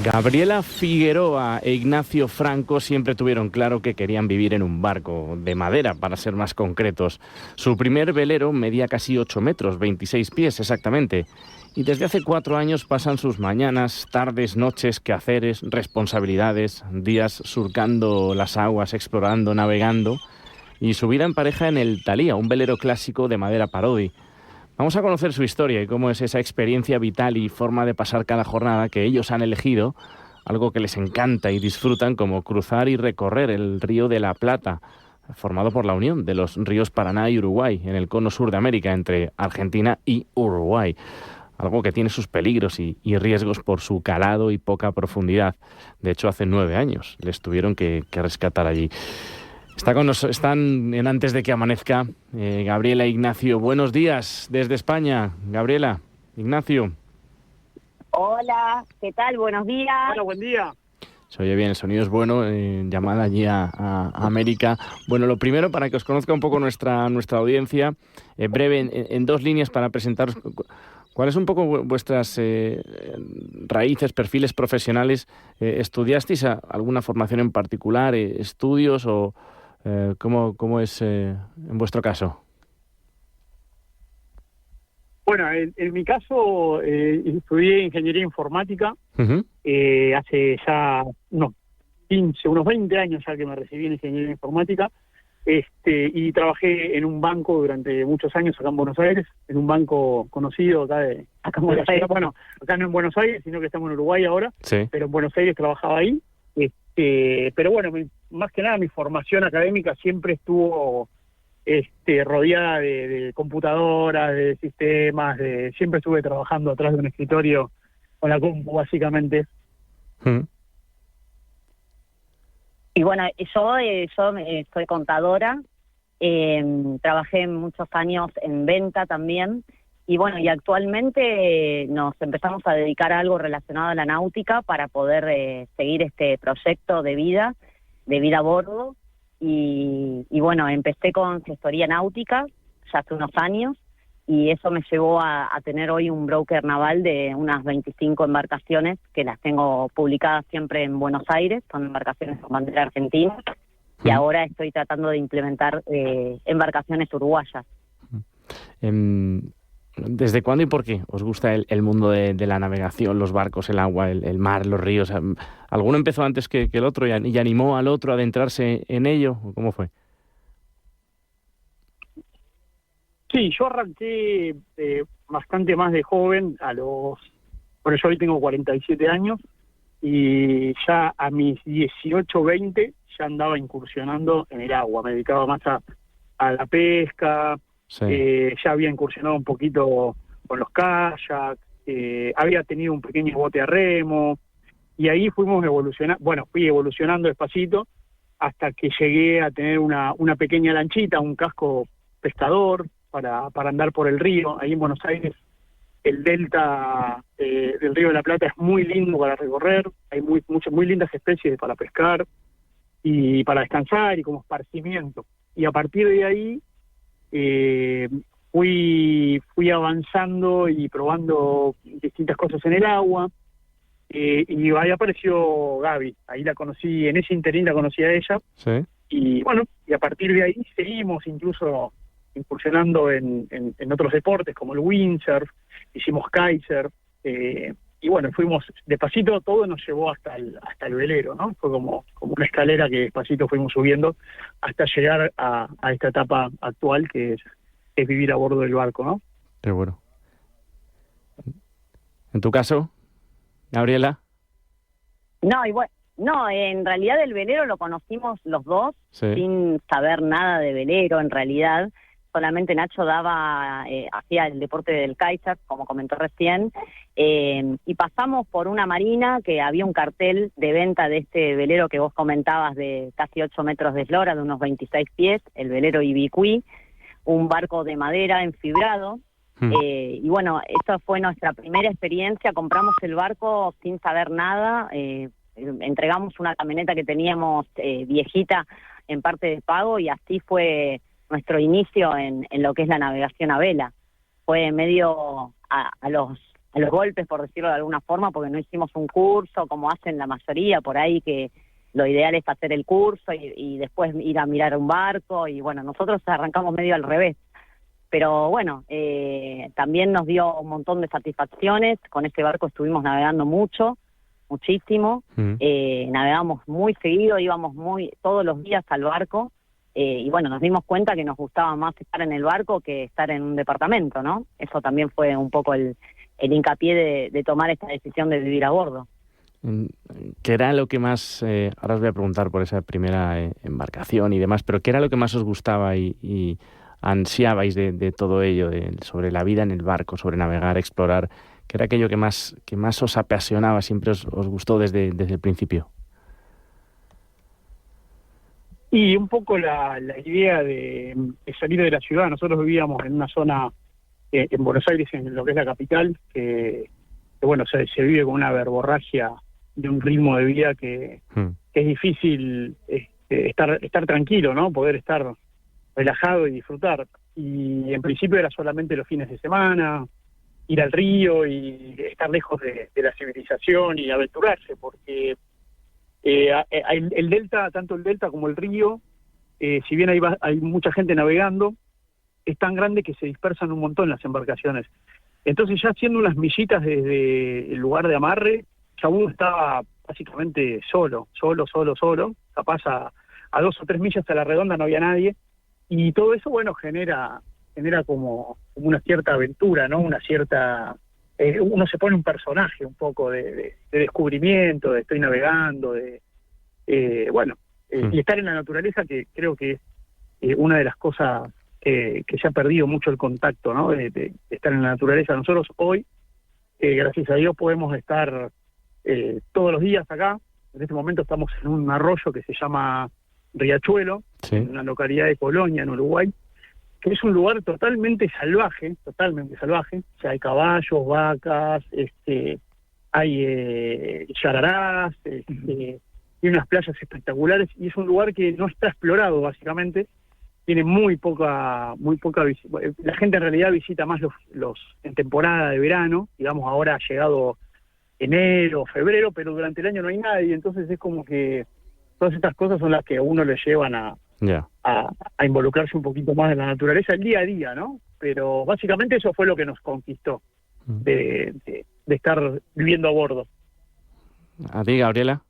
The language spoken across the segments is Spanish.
Gabriela Figueroa e Ignacio Franco siempre tuvieron claro que querían vivir en un barco, de madera para ser más concretos. Su primer velero medía casi 8 metros, 26 pies exactamente. Y desde hace 4 años pasan sus mañanas, tardes, noches, quehaceres, responsabilidades, días surcando las aguas, explorando, navegando. Y su vida en pareja en el Thalía, un velero clásico de madera Parodi. Vamos a conocer su historia y cómo es esa experiencia vital y forma de pasar cada jornada que ellos han elegido, algo que les encanta y disfrutan, como cruzar y recorrer el Río de la Plata, formado por la unión de los ríos Paraná y Uruguay, en el cono sur de América, entre Argentina y Uruguay. Algo que tiene sus peligros y riesgos por su calado y poca profundidad. De hecho, hace 9 años les tuvieron que rescatar allí. Están en Antes de que amanezca Gabriela e Ignacio. Buenos días desde España. Gabriela, Ignacio. Hola, ¿qué tal? Buenos días. Hola, buen día. Se oye bien, el sonido es bueno. Llamada allí a América. Bueno, lo primero, para que os conozca un poco nuestra audiencia, breve, en 2 líneas para presentaros. ¿Cuáles son un poco vuestras raíces, perfiles profesionales? ¿Estudiasteis alguna formación en particular, estudios o cómo es en vuestro caso? Bueno, en mi caso estudié ingeniería informática. Uh-huh. Hace ya unos 20 años ya que me recibí en ingeniería informática. Y trabajé en un banco durante muchos años acá en Buenos Aires, en un banco conocido acá en Buenos Aires. Bueno, acá no en Buenos Aires, sino que estamos en Uruguay ahora, sí. Pero en Buenos Aires trabajaba ahí. Pero bueno, más que nada mi formación académica siempre estuvo rodeada de computadoras, de sistemas, siempre estuve trabajando atrás de un escritorio con la compu, básicamente. Uh-huh. Y bueno, yo soy contadora, trabajé muchos años en venta también, y bueno, y actualmente nos empezamos a dedicar a algo relacionado a la náutica para poder seguir este proyecto de vida a bordo, y bueno, empecé con gestoría náutica ya hace unos años, y eso me llevó a tener hoy un broker naval de unas 25 embarcaciones, que las tengo publicadas siempre en Buenos Aires, son embarcaciones con bandera argentina, y ahora estoy tratando de implementar embarcaciones uruguayas. ¿Desde cuándo y por qué os gusta el mundo de la navegación, los barcos, el agua, el mar, los ríos? ¿Alguno empezó antes que el otro y animó al otro a adentrarse en ello? ¿Cómo fue? Sí, yo arranqué bastante más de joven, bueno, yo hoy tengo 47 años, y ya a mis 18, 20 ya andaba incursionando en el agua, me dedicaba más a la pesca. Sí. Ya había incursionado un poquito con los kayaks, había tenido un pequeño bote a remo, y ahí fui evolucionando despacito hasta que llegué a tener una pequeña lanchita, un casco pescador para andar por el río. Ahí en Buenos Aires el delta del Río de la Plata es muy lindo para recorrer, hay muy lindas especies para pescar y para descansar y como esparcimiento. Y a partir de ahí fui avanzando y probando distintas cosas en el agua, y ahí apareció Gaby, ahí la conocí, en ese interín la conocí a ella. Sí. Y bueno, y a partir de ahí seguimos incluso incursionando en otros deportes como el windsurf, hicimos kitesurf, y bueno, fuimos despacito, todo nos llevó hasta el velero, ¿no? Fue como una escalera que despacito fuimos subiendo hasta llegar a esta etapa actual, que es vivir a bordo del barco, ¿no? Qué bueno. ¿En tu caso, Gabriela? No, en realidad el velero lo conocimos los dos, sí, sin saber nada de velero en realidad. Solamente Nacho hacía el deporte del kitesurf, como comentó recién, y pasamos por una marina que había un cartel de venta de este velero que vos comentabas, de casi 8 metros de eslora, de unos 26 pies, el velero Ibicuí, un barco de madera enfibrado. Y bueno, esa fue nuestra primera experiencia. Compramos el barco sin saber nada, entregamos una camioneta que teníamos viejita en parte de pago, y así fue nuestro inicio en lo que es la navegación a vela. Fue medio a los a los golpes, por decirlo de alguna forma, porque no hicimos un curso como hacen la mayoría por ahí, que lo ideal es hacer el curso y después ir a mirar un barco, y bueno, nosotros arrancamos medio al revés. Pero bueno, también nos dio un montón de satisfacciones. Con este barco estuvimos navegando muchísimo. Navegamos muy seguido, íbamos todos los días al barco. Y bueno, nos dimos cuenta que nos gustaba más estar en el barco que estar en un departamento, ¿no? Eso también fue un poco el hincapié de tomar esta decisión de vivir a bordo. ¿Qué era lo que más, ahora os voy a preguntar por esa primera embarcación y demás, pero qué era lo que más os gustaba y ansiabais de todo ello, sobre la vida en el barco, sobre navegar, explorar? ¿Qué era aquello que más os apasionaba, siempre os gustó desde el principio? Y un poco la idea de salir de la ciudad. Nosotros vivíamos en una zona, en Buenos Aires, en lo que es la capital, que bueno, se vive con una verborragia de un ritmo de vida que es difícil estar tranquilo, ¿no? Poder estar relajado y disfrutar. Y en principio era solamente los fines de semana, ir al río y estar lejos de la civilización y aventurarse, porque el delta, tanto el delta como el río, si bien hay mucha gente navegando, es tan grande que se dispersan un montón las embarcaciones. Entonces, ya haciendo unas millitas desde el lugar de amarre, ya uno estaba básicamente solo, capaz a 2 o 3 millas a la redonda no había nadie, y todo eso, bueno, genera como una cierta aventura, ¿no? Una cierta... uno se pone un personaje un poco de descubrimiento, de estoy navegando, y estar en la naturaleza, que creo que es una de las cosas que se ha perdido mucho el contacto, ¿no? De estar en la naturaleza. Nosotros hoy, gracias a Dios, podemos estar todos los días acá. En este momento estamos en un arroyo que se llama Riachuelo, sí, en una localidad de Colonia, en Uruguay, que es un lugar totalmente salvaje. O sea, hay caballos, vacas, hay yararás, y unas playas espectaculares, y es un lugar que no está explorado, básicamente. Tiene muy poca la gente en realidad visita más los en temporada de verano, digamos. Ahora ha llegado enero, febrero, pero durante el año no hay nadie, entonces es como que todas estas cosas son las que a uno le llevan a involucrarse un poquito más en la naturaleza, el día a día, ¿no? Pero básicamente eso fue lo que nos conquistó, de estar viviendo a bordo. ¿A ti, Gabriela?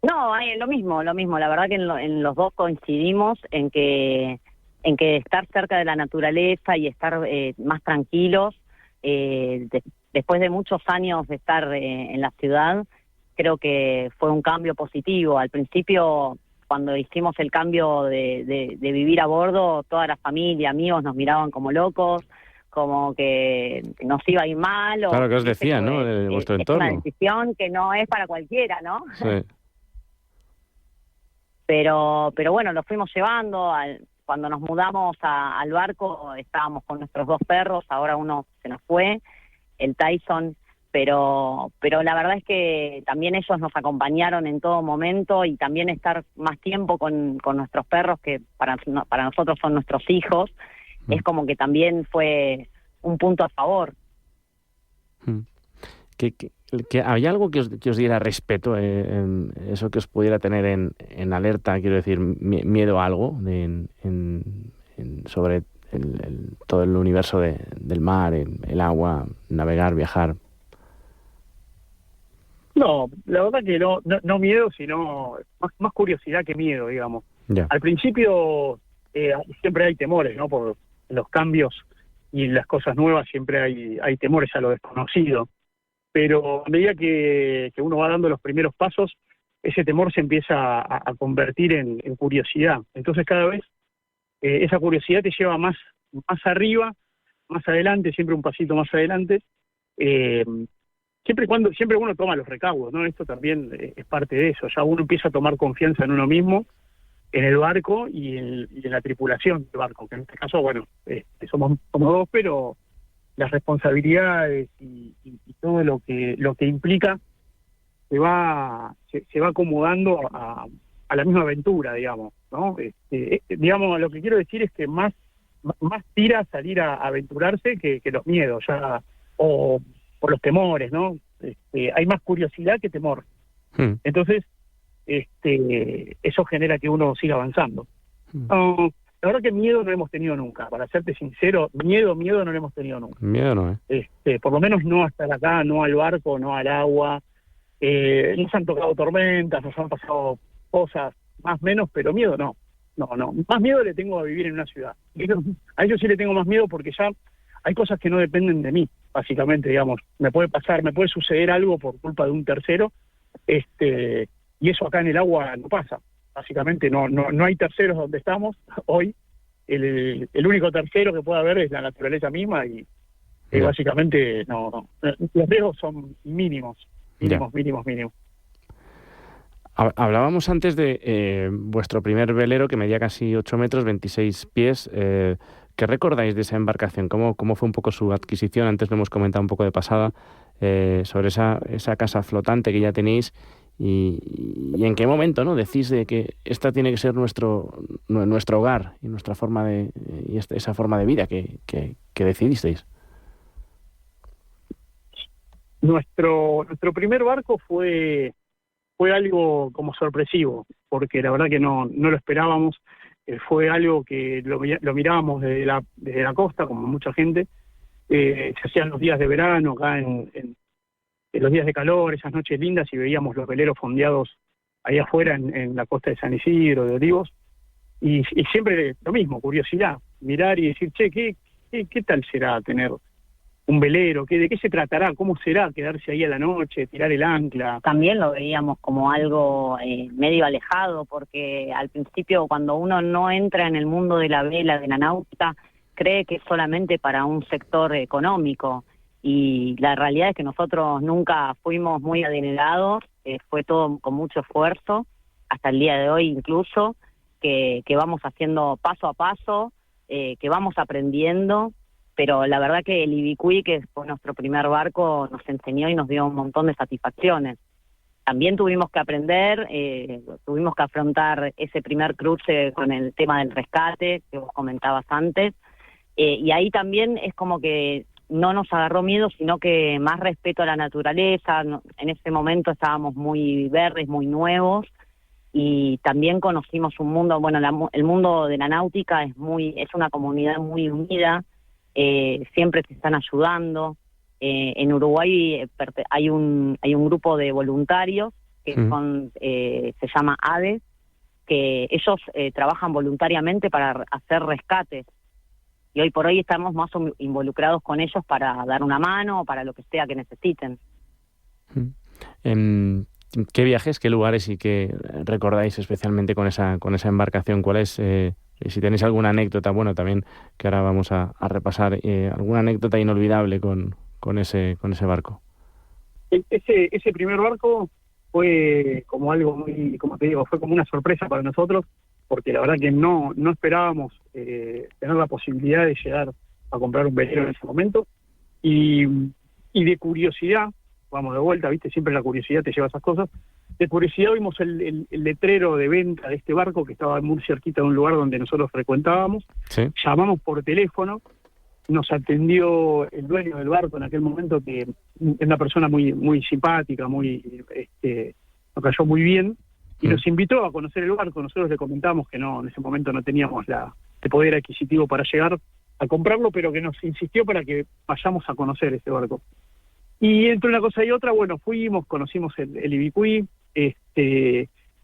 No, lo mismo. La verdad que en los dos coincidimos en que estar cerca de la naturaleza y estar más tranquilos, después de muchos años de estar en la ciudad, creo que fue un cambio positivo. Al principio, cuando hicimos el cambio de vivir a bordo, toda la familia, amigos nos miraban como locos, como que nos iba a ir mal. Claro, que os decían, ¿no? De vuestro entorno. Es una decisión que no es para cualquiera, ¿no? Sí. Pero bueno, lo fuimos llevando. Cuando nos mudamos al barco, estábamos con nuestros 2 perros, ahora uno se nos fue, el Tyson, pero la verdad es que también ellos nos acompañaron en todo momento, y también estar más tiempo con nuestros perros, que para nosotros son nuestros hijos, es como que también fue un punto a favor. Que ¿había algo que os diera respeto, eso que os pudiera tener en alerta, quiero decir, miedo a algo sobre todo el universo del mar, el agua, navegar, viajar? No, la verdad que no miedo, sino más curiosidad que miedo, digamos. Ya. Al principio siempre hay temores, ¿no? Por los cambios y las cosas nuevas, siempre hay temores a lo desconocido. Pero a medida que uno va dando los primeros pasos, ese temor se empieza a convertir en curiosidad. Entonces cada vez esa curiosidad te lleva más arriba, más adelante, siempre un pasito más adelante, siempre uno toma los recaudos, ¿no? Esto también es parte de eso. Ya uno empieza a tomar confianza en uno mismo, en el barco y en la tripulación del barco, que en este caso, bueno, somos 2, pero las responsabilidades y todo lo que implica se va acomodando a la misma aventura, digamos, ¿no? Digamos, lo que quiero decir es que más más tira a salir a aventurarse que los miedos, ya, o los temores, ¿no? Hay más curiosidad que temor. Entonces, eso genera que uno siga avanzando. No, la verdad que miedo no hemos tenido nunca, para serte sincero, miedo no lo hemos tenido nunca. Miedo no, Por lo menos no hasta acá, no al barco, no al agua. Nos han tocado tormentas, nos han pasado cosas más menos, pero miedo no. No. Más miedo le tengo a vivir en una ciudad. A ello sí le tengo más miedo porque ya hay cosas que no dependen de mí, básicamente, digamos. Me puede suceder algo por culpa de un tercero, y eso acá en el agua no pasa. Básicamente no hay terceros donde estamos hoy. El único tercero que pueda haber es la naturaleza misma y básicamente no. Los riesgos son mínimos. Hablábamos antes de vuestro primer velero que medía casi 8 metros, 26 pies. ¿Qué recordáis de esa embarcación? ¿Cómo fue un poco su adquisición? Antes lo hemos comentado un poco de pasada sobre esa casa flotante que ya tenéis y en qué momento, ¿no?, decís de que esta tiene que ser nuestro hogar y nuestra forma esa forma de vida que decidisteis. Nuestro primer barco fue algo como sorpresivo, porque la verdad que no lo esperábamos. Fue algo que lo mirábamos desde la costa, como mucha gente. Se hacían los días de verano, acá en los días de calor, esas noches lindas, y veíamos los veleros fondeados ahí afuera en la costa de San Isidro, de Olivos, y siempre lo mismo, curiosidad, mirar y decir, che, ¿qué tal será tener un velero? ¿De qué se tratará? ¿Cómo será quedarse ahí a la noche, tirar el ancla? También lo veíamos como algo medio alejado, porque al principio cuando uno no entra en el mundo de la vela, de la náutica, cree que es solamente para un sector económico, y la realidad es que nosotros nunca fuimos muy adinerados, fue todo con mucho esfuerzo, hasta el día de hoy incluso, que vamos haciendo paso a paso, que vamos aprendiendo. Pero la verdad que el Ibicuí, que fue nuestro primer barco, nos enseñó y nos dio un montón de satisfacciones. También tuvimos que aprender, tuvimos que afrontar ese primer cruce con el tema del rescate, que vos comentabas antes, y ahí también es como que no nos agarró miedo, sino que más respeto a la naturaleza. En ese momento estábamos muy verdes, muy nuevos, y también conocimos un mundo, bueno, el mundo de la náutica es una comunidad muy unida. Siempre se están ayudando. En Uruguay hay un grupo de voluntarios que se llama ADES, que ellos trabajan voluntariamente para hacer rescates, y hoy por hoy estamos más involucrados con ellos para dar una mano o para lo que sea que necesiten. ¿Qué viajes, qué lugares y qué recordáis especialmente con esa embarcación? ¿Cuál es? Si tenéis alguna anécdota, bueno, también que ahora vamos a repasar, alguna anécdota inolvidable con ese barco. Ese primer barco fue como algo muy, como te digo, fue como una sorpresa para nosotros, porque la verdad que no esperábamos tener la posibilidad de llegar a comprar un velero en ese momento, y de curiosidad, vamos de vuelta, viste, siempre la curiosidad te lleva a esas cosas. De curiosidad vimos el letrero de venta de este barco que estaba muy cerquita de un lugar donde nosotros frecuentábamos. Sí. Llamamos por teléfono, nos atendió el dueño del barco en aquel momento, que es una persona muy simpática, nos cayó muy bien, y nos invitó a conocer el barco. Nosotros le comentamos que en ese momento no teníamos el poder adquisitivo para llegar a comprarlo, pero que nos insistió para que vayamos a conocer ese barco. Y entre una cosa y otra, bueno, conocimos el Ibicuí,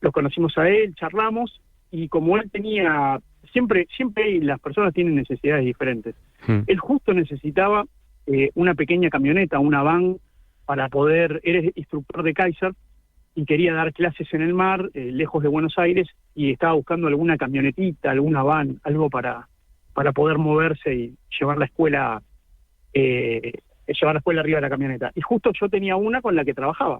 los conocimos a él, charlamos, y como él tenía, siempre las personas tienen necesidades diferentes. Él justo necesitaba una pequeña camioneta, una van, para poder, era instructor de Kaiser, y quería dar clases en el mar, lejos de Buenos Aires, y estaba buscando alguna camionetita, alguna van, algo para poder moverse y llevar la escuela arriba de la camioneta. Y justo yo tenía una con la que trabajaba.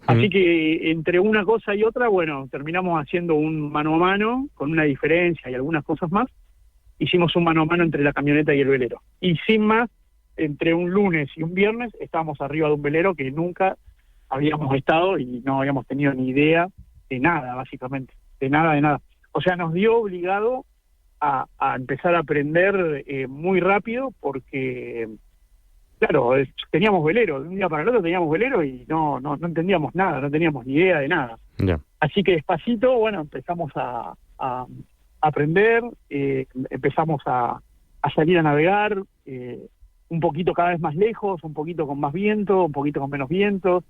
Así que entre una cosa y otra, bueno, terminamos haciendo un mano a mano, con una diferencia y algunas cosas más. Hicimos un mano a mano entre la camioneta y el velero. Y sin más, entre un lunes y un viernes, estábamos arriba de un velero que nunca habíamos estado y no habíamos tenido ni idea de nada, básicamente. De nada. O sea, nos vio obligado a empezar a aprender muy rápido porque, claro, teníamos velero, de un día para el otro teníamos velero y no entendíamos nada, no teníamos ni idea de nada. Ya. Así que despacito, bueno, empezamos a aprender, empezamos a salir a navegar, un poquito cada vez más lejos, un poquito con más viento, un poquito con menos viento,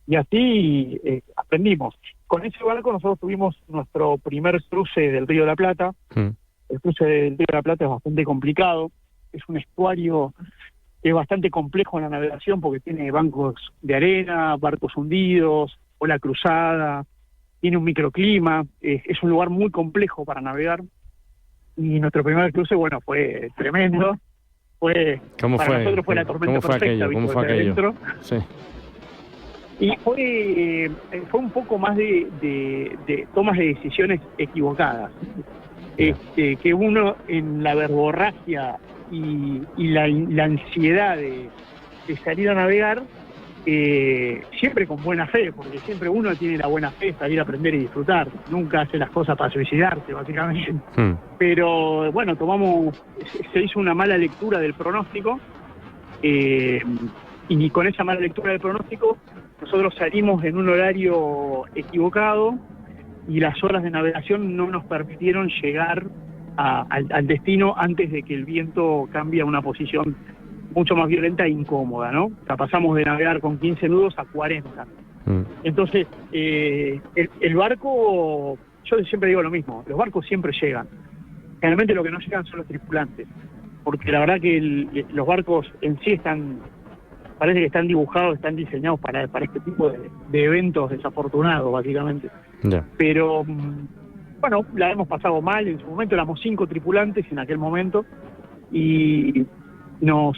y así aprendimos. Con ese barco nosotros tuvimos nuestro primer cruce del Río de la Plata. El cruce del Río de la Plata es bastante complicado, es un estuario que es bastante complejo en la navegación porque tiene bancos de arena, barcos hundidos, ola cruzada, tiene un microclima, es un lugar muy complejo para navegar. Y nuestro primer cruce, bueno, fue tremendo. Nosotros fue la tormenta perfecta. ¿Cómo fue aquello? Sí. Y fue un poco más de tomas de decisiones equivocadas. Que uno en la verborragia y la ansiedad de salir a navegar, siempre con buena fe, porque siempre uno tiene la buena fe de salir a aprender y disfrutar, nunca hace las cosas para suicidarse, básicamente. Pero bueno, se hizo una mala lectura del pronóstico, y con esa mala lectura del pronóstico nosotros salimos en un horario equivocado y las horas de navegación no nos permitieron llegar al destino antes de que el viento cambie a una posición mucho más violenta e incómoda, ¿no? O sea, pasamos de navegar con 15 nudos a 40. Entonces, el barco, yo siempre digo lo mismo, los barcos siempre llegan. Generalmente lo que no llegan son los tripulantes, porque la verdad que los barcos en sí parece que están dibujados, están diseñados para este tipo de eventos desafortunados, básicamente. Yeah. Pero, bueno, la hemos pasado mal, en su momento éramos 5 tripulantes en aquel momento, y nos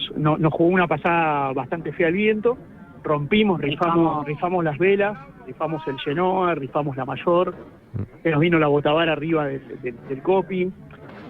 jugó una pasada bastante fea el viento, rifamos las velas, rifamos el Genoa, rifamos la Mayor, se nos vino la Botavar arriba del copy,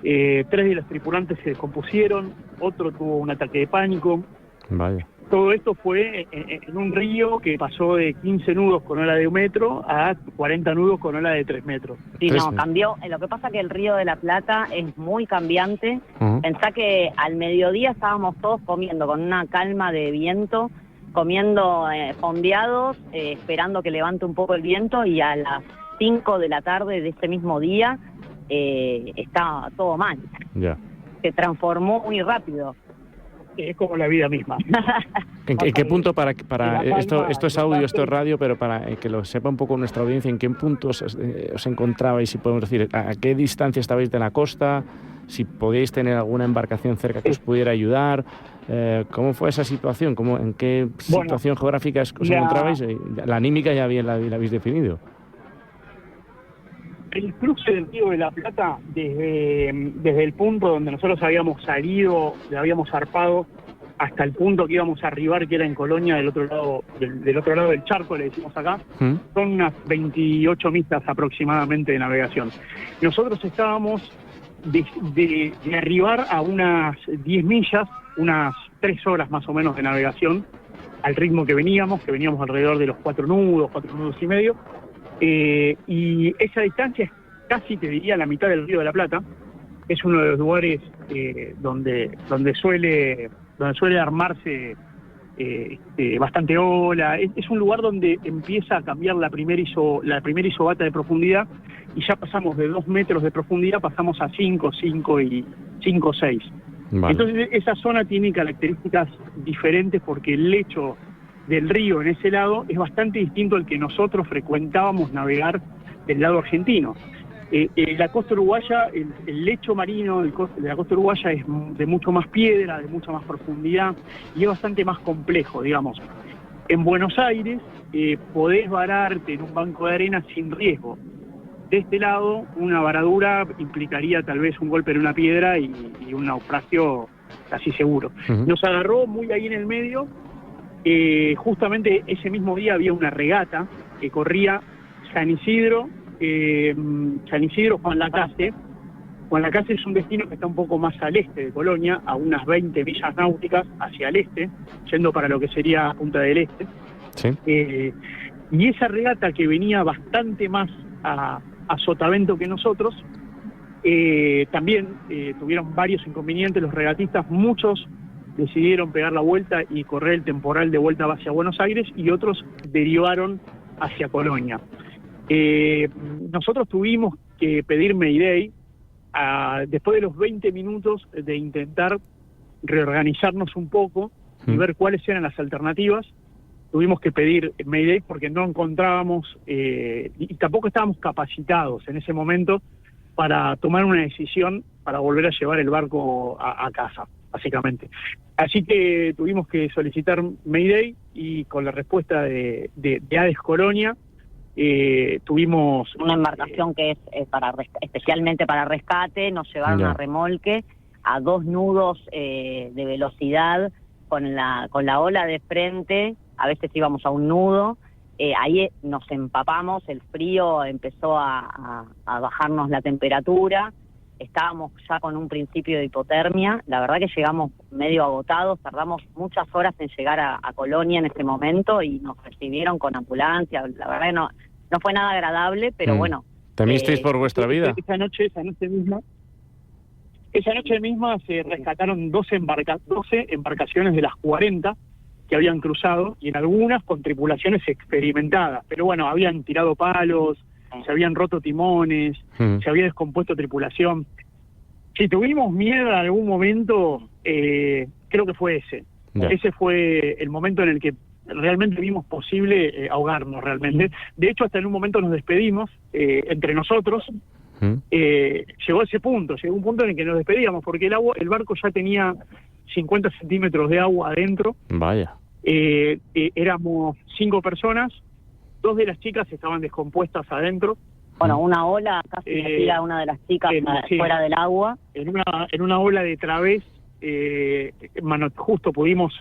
3 de los tripulantes se descompusieron, otro tuvo un ataque de pánico. Vaya. Todo esto fue en un río que pasó de 15 nudos con ola de 1 metro a 40 nudos con ola de 3 metros. Sí, cambió. Lo que pasa es que el Río de la Plata es muy cambiante. Pensá que al mediodía estábamos todos comiendo con una calma de viento, comiendo fondeados, esperando que levante un poco el viento, y a las 5 de la tarde de ese mismo día estaba todo mal. Ya. Se transformó muy rápido. Es como la vida misma. ¿En qué punto para esto es audio, esto es radio, pero para que lo sepa un poco nuestra audiencia, en qué puntos os encontrabais, si podemos decir, a qué distancia estabais de la costa, si podíais tener alguna embarcación cerca que os pudiera ayudar, cómo fue esa situación, en qué situación geográfica os encontrabais, la anímica ya bien la habéis definido. El cruce del Río de la Plata, desde el punto donde nosotros habíamos salido, habíamos zarpado, hasta el punto que íbamos a arribar, que era en Colonia, del otro lado del charco, le decimos acá, son unas 28 millas aproximadamente de navegación. Nosotros estábamos de arribar a unas 10 millas, unas 3 horas más o menos de navegación, al ritmo que veníamos alrededor de los 4 nudos y medio. Y esa distancia es casi, te diría, la mitad del Río de la Plata. Es uno de los lugares donde suele armarse bastante ola. Es un lugar donde empieza a cambiar la primera isobata de profundidad, y ya pasamos de 2 metros de profundidad, pasamos a 5 y 6. Vale. Entonces esa zona tiene características diferentes porque el lecho del río en ese lado es bastante distinto al que nosotros frecuentábamos navegar del lado argentino. La costa uruguaya, el lecho marino de la costa uruguaya es de mucho más piedra, de mucha más profundidad, y es bastante más complejo, digamos. En Buenos Aires podés vararte en un banco de arena sin riesgo. De este lado, una varadura implicaría tal vez un golpe en una piedra y un naufragio casi seguro. Nos agarró muy ahí en el medio. Justamente ese mismo día había una regata que corría San Isidro, Juan Lacase. Juan Lacase es un destino que está un poco más al este de Colonia, a unas 20 millas náuticas hacia el este, yendo para lo que sería Punta del Este. Sí. Y esa regata, que venía bastante más a sotavento que nosotros, También tuvieron varios inconvenientes los regatistas, muchos decidieron pegar la vuelta y correr el temporal de vuelta hacia Buenos Aires y otros derivaron hacia Colonia. Nosotros tuvimos que pedir Mayday después de los 20 minutos de intentar reorganizarnos un poco y ver cuáles eran las alternativas. Tuvimos que pedir Mayday porque no encontrábamos y tampoco estábamos capacitados en ese momento para tomar una decisión para volver a llevar el barco a casa, básicamente. Así que tuvimos que solicitar Mayday y con la respuesta de ADES Colonia tuvimos... Una embarcación que es especialmente para rescate, nos llevaron a remolque a 2 nudos de velocidad con la ola de frente, a veces íbamos a un nudo. Ahí nos empapamos, el frío empezó a bajarnos la temperatura, estábamos ya con un principio de hipotermia, la verdad que llegamos medio agotados, tardamos muchas horas en llegar a Colonia en ese momento y nos recibieron con ambulancia, la verdad que no fue nada agradable, pero bueno. ¿Temisteis por vuestra vida? Esa noche misma se rescataron 12 embarcaciones de las 40 que habían cruzado, y en algunas con tripulaciones experimentadas, pero bueno, habían tirado palos, se habían roto timones, se había descompuesto tripulación. Si tuvimos miedo en algún momento, creo que fue ese. Ese fue el momento en el que realmente vimos posible ahogarnos realmente. De hecho, hasta en un momento nos despedimos entre nosotros. Llegó a ese punto, llegó un punto en el que nos despedíamos, porque el barco ya tenía 50 centímetros de agua adentro. Vaya. Éramos 5 personas, 2 de las chicas estaban descompuestas adentro. Bueno, una ola casi metida a una de las chicas fuera del agua. En una ola de través, justo pudimos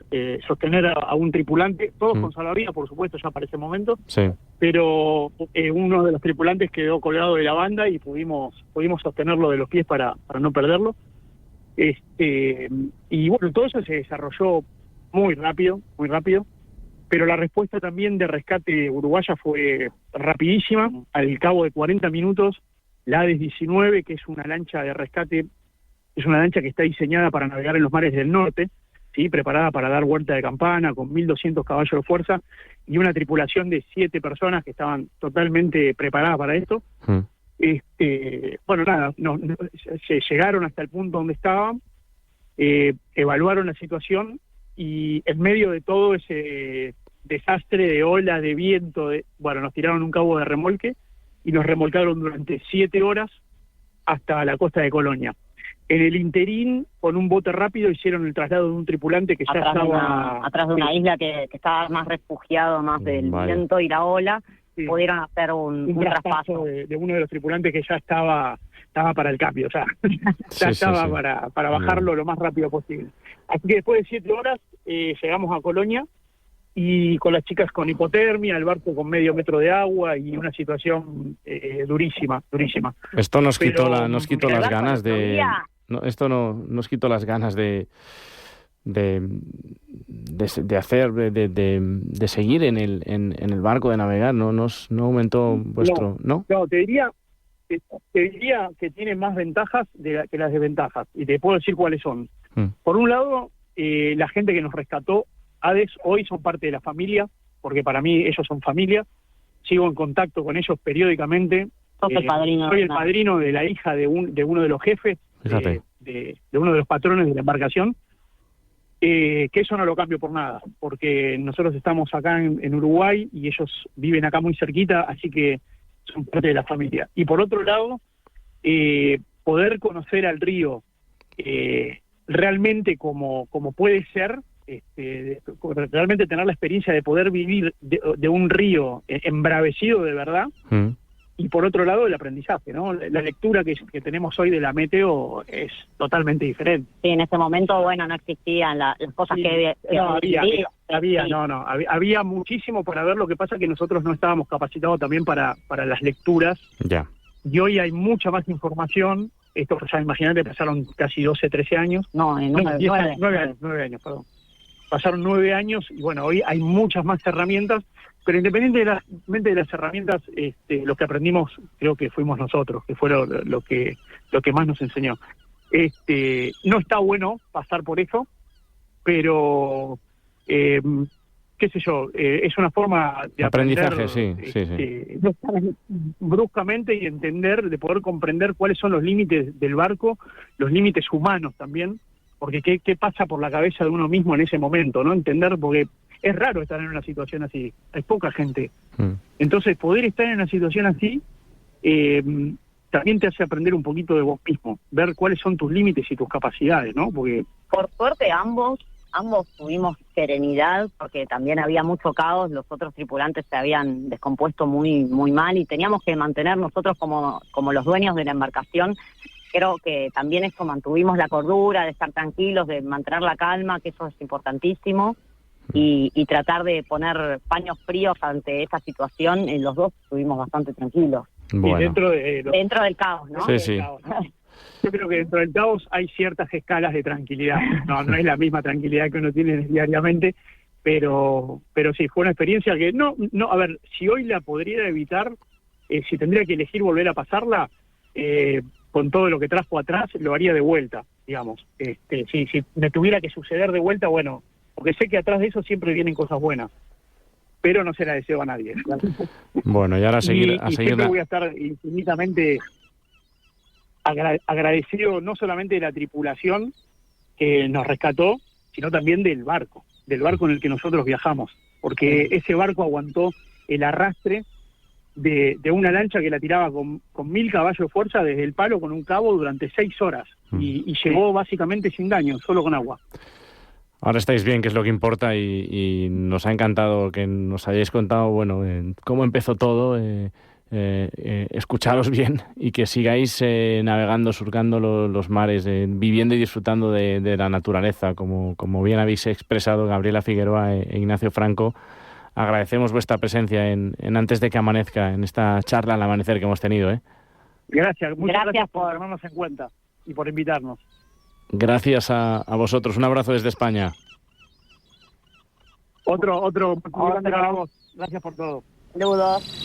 sostener a un tripulante, todos con salvavidas, por supuesto, ya para ese momento. Sí. Pero uno de los tripulantes quedó colgado de la banda y pudimos sostenerlo de los pies para no perderlo. Y bueno, todo eso se desarrolló muy rápido, pero la respuesta también de rescate uruguaya fue rapidísima. Al cabo de 40 minutos, la ADES 19, que es una lancha de rescate, es una lancha que está diseñada para navegar en los mares del norte, ¿sí? Preparada para dar vuelta de campana, con 1.200 caballos de fuerza, y una tripulación de 7 personas que estaban totalmente preparadas para esto. Bueno, nada, se llegaron hasta el punto donde estaban, evaluaron la situación, y en medio de todo ese desastre de ola, de viento, nos tiraron un cabo de remolque y nos remolcaron durante 7 horas hasta la costa de Colonia. En el interín, con un bote rápido, hicieron el traslado de un tripulante que ya estaba... atrás de una isla que estaba más refugiado, más del viento y la ola. Sí. Pudieron hacer un traspaso de uno de los tripulantes que ya estaba para el cambio, estaba para bajarlo lo más rápido posible. Así que después de 7 horas llegamos a Colonia, y con las chicas con hipotermia, el barco con medio metro de agua y una situación durísima. Esto nos quitó las ganas de... esto nos quitó las ganas de hacer, de seguir en el barco, de navegar. No aumentó vuestro... ¿No? No, te diría que tiene más ventajas que las desventajas, y te puedo decir cuáles son. Por un lado, la gente que nos rescató, ADES, hoy son parte de la familia, porque para mí ellos son familia. Sigo en contacto con ellos periódicamente. Soy el padrino de la hija de uno de los jefes, de uno de los patrones de la embarcación. Que eso no lo cambio por nada, porque nosotros estamos acá en Uruguay y ellos viven acá muy cerquita, así que son parte de la familia. Y por otro lado, poder conocer al río realmente como puede ser, realmente tener la experiencia de poder vivir de un río embravecido de verdad. Y por otro lado, el aprendizaje, ¿no? La lectura que tenemos hoy de la meteo es totalmente diferente. Sí, en ese momento, no existían las cosas que había muchísimo para ver. Lo que pasa es que nosotros no estábamos capacitados también para las lecturas. Ya. Y hoy hay mucha más información. Esto, ya imagínate, pasaron casi 12, 13 años. 9 años, perdón. pasaron 9 años y bueno, hoy hay muchas más herramientas, pero independientemente de las herramientas, lo que aprendimos creo que fuimos nosotros, que fue lo que más nos enseñó. No está bueno pasar por eso, pero qué sé yo, es una forma de aprendizaje, aprender, bruscamente y entender, de poder comprender cuáles son los límites del barco, los límites humanos también, porque qué pasa por la cabeza de uno mismo en ese momento, ¿no? Entender, porque es raro estar en una situación así, hay poca gente. Entonces, poder estar en una situación así también te hace aprender un poquito de vos mismo, ver cuáles son tus límites y tus capacidades, ¿no? Porque por suerte ambos tuvimos serenidad, porque también había mucho caos, los otros tripulantes se habían descompuesto muy muy mal y teníamos que mantener nosotros como los dueños de la embarcación. Creo que también esto, mantuvimos la cordura, de estar tranquilos, de mantener la calma, que eso es importantísimo, y tratar de poner paños fríos ante esta situación. Los dos estuvimos bastante tranquilos. Bueno. Y dentro del caos, ¿no? Sí. Caos, ¿no? Yo creo que dentro del caos hay ciertas escalas de tranquilidad. No es la misma tranquilidad que uno tiene diariamente, pero sí, fue una experiencia que a ver, si hoy la podría evitar, si tendría que elegir volver a pasarla, con todo lo que trajo atrás, lo haría de vuelta, digamos. Si me tuviera que suceder de vuelta, bueno, porque sé que atrás de eso siempre vienen cosas buenas, pero no se la deseo a nadie. Bueno, y ahora a seguir. Siempre voy a estar infinitamente agradecido, no solamente de la tripulación que nos rescató, sino también del barco en el que nosotros viajamos, porque ese barco aguantó el arrastre de una lancha que la tiraba con 1000 caballos de fuerza desde el palo con un cabo durante 6 horas y llegó básicamente sin daño, solo con agua. Ahora estáis bien, que es lo que importa, y nos ha encantado que nos hayáis contado, bueno, cómo empezó todo, escucharos bien y que sigáis navegando, surcando los mares, viviendo y disfrutando de la naturaleza, como bien habéis expresado Gabriela Figueroa e Ignacio Franco. Agradecemos vuestra presencia en Antes de que amanezca, en esta charla al amanecer que hemos tenido. Muchas gracias por tomarnos en cuenta y por invitarnos. Gracias a vosotros. Un abrazo desde España. Otro. Gracias por todo. Saludos.